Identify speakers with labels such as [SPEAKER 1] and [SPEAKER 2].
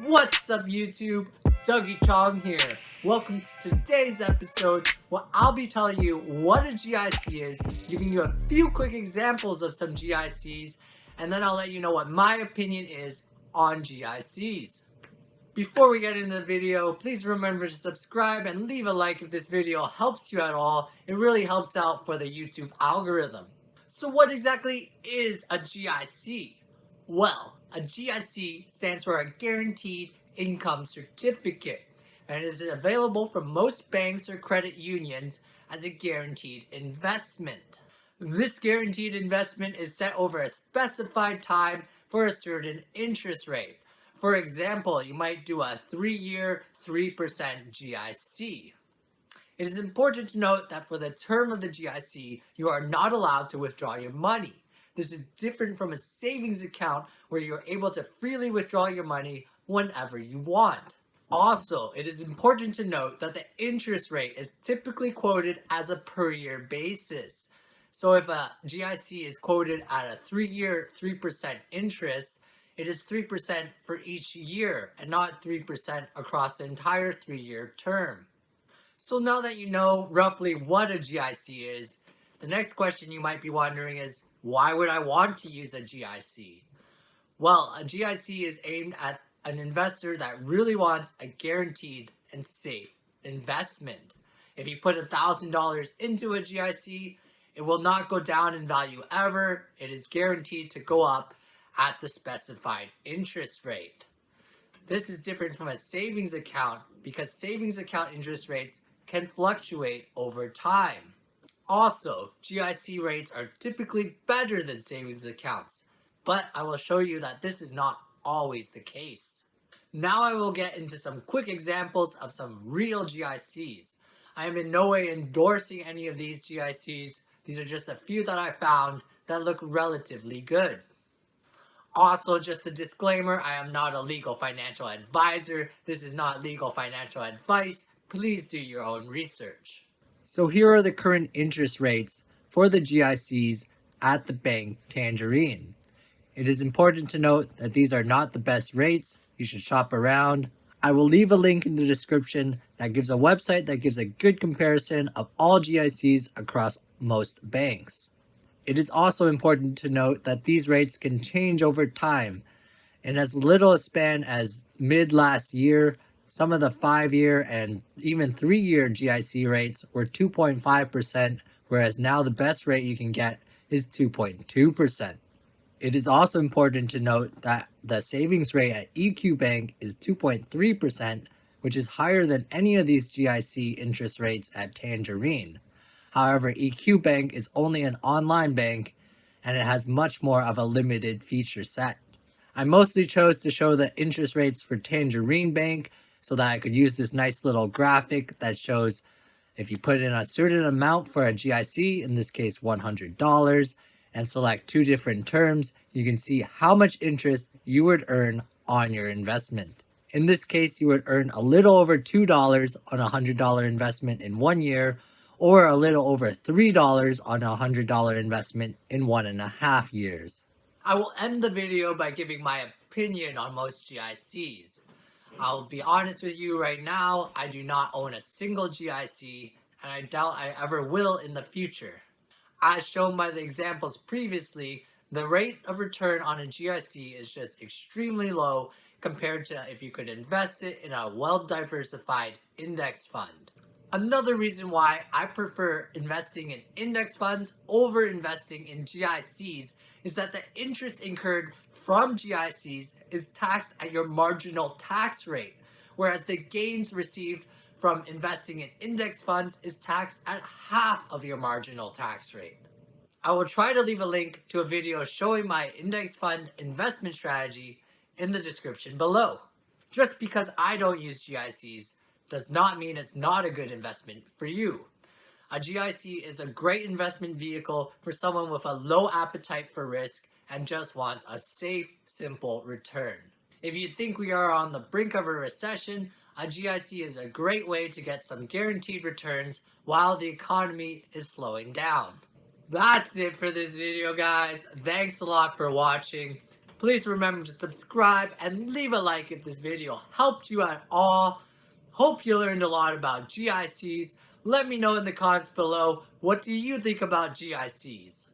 [SPEAKER 1] What's up YouTube? Dougie Chong here. Welcome to today's episode where I'll be telling you what a GIC is, giving you a few quick examples of some GICs, and then I'll let you know what my opinion is on GICs. Before we get into the video, please remember to subscribe and leave a like if this video helps you at all. It really helps out for the YouTube algorithm. So what exactly is a GIC? Well, a GIC stands for a Guaranteed Income Certificate, and is available from most banks or credit unions as a guaranteed investment. This guaranteed investment is set over a specified time for a certain interest rate. For example, you might do a 3-year, 3% GIC. It is important to note that for the term of the GIC, you are not allowed to withdraw your money. This is different from a savings account where you're able to freely withdraw your money whenever you want. Also, it is important to note that the interest rate is typically quoted as a per year basis. So if a GIC is quoted at a 3-year, 3% interest, it is 3% for each year and not 3% across the entire 3-year term. So now that you know roughly what a GIC is, the next question you might be wondering is, why would I want to use a GIC? Well, a GIC is aimed at an investor that really wants a guaranteed and safe investment. If you put $1,000 into a GIC, it will not go down in value ever. It is guaranteed to go up at the specified interest rate. This is different from a savings account because savings account interest rates can fluctuate over time. Also, GIC rates are typically better than savings accounts, but I will show you that this is not always the case. Now I will get into some quick examples of some real GICs. I am in no way endorsing any of these GICs. These are just a few that I found that look relatively good. Also, just a disclaimer, I am not a legal financial advisor. This is not legal financial advice. Please do your own research. So here are the current interest rates for the GICs at the bank Tangerine. It is important to note that these are not the best rates. You should shop around. I will leave a link in the description that gives a website that gives a good comparison of all GICs across most banks. It is also important to note that these rates can change over time. In as little a span as mid last year, some of the 5-year and even 3-year GIC rates were 2.5%, whereas now the best rate you can get is 2.2%. It is also important to note that the savings rate at EQ Bank is 2.3%, which is higher than any of these GIC interest rates at Tangerine. However, EQ Bank is only an online bank and it has much more of a limited feature set. I mostly chose to show the interest rates for Tangerine Bank so that I could use this nice little graphic that shows if you put in a certain amount for a GIC, in this case $100, and select 2 different terms, you can see how much interest you would earn on your investment. In this case, you would earn a little over $2 on a $100 investment in 1 year, or a little over $3 on a $100 investment in 1.5 years. I will end the video by giving my opinion on most GICs. I'll be honest with you right now, I do not own a single GIC, and I doubt I ever will in the future. As shown by the examples previously, the rate of return on a GIC is just extremely low compared to if you could invest it in a well-diversified index fund. Another reason why I prefer investing in index funds over investing in GICs is that the interest incurred from GICs is taxed at your marginal tax rate, whereas the gains received from investing in index funds is taxed at half of your marginal tax rate. I will try to leave a link to a video showing my index fund investment strategy in the description below. Just because I don't use GICs does not mean it's not a good investment for you. A GIC is a great investment vehicle for someone with a low appetite for risk and just wants a safe, simple return. If you think we are on the brink of a recession, a GIC is a great way to get some guaranteed returns while the economy is slowing down. That's it for this video, guys. Thanks a lot for watching. Please remember to subscribe and leave a like if this video helped you at all. Hope you learned a lot about GICs. Let me know in the comments below, what do you think about GICs?